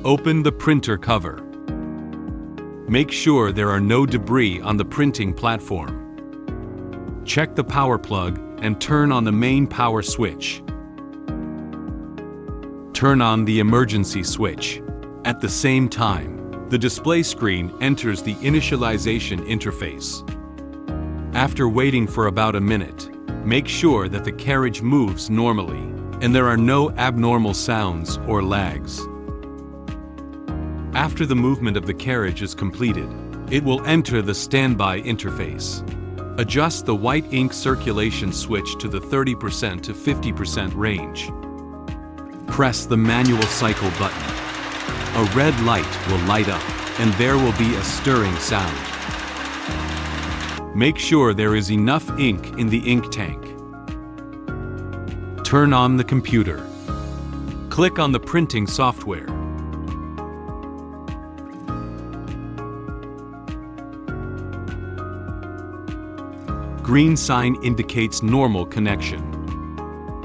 Open the printer cover. Make sure there are no debris on the printing platform. Check the power plug and turn on the main power switch. Turn on the emergency switch. At the same time, the display screen enters the initialization interface. After waiting for about a minute, make sure that the carriage moves normally and there are no abnormal sounds or lags. After the movement of the carriage is completed, it will enter the standby interface. Adjust the white ink circulation switch to the 30% to 50% range. Press the manual cycle button. A red light will light up, and there will be a stirring sound. Make sure there is enough ink in the ink tank. Turn on the computer. Click on the printing software. Green sign indicates normal connection.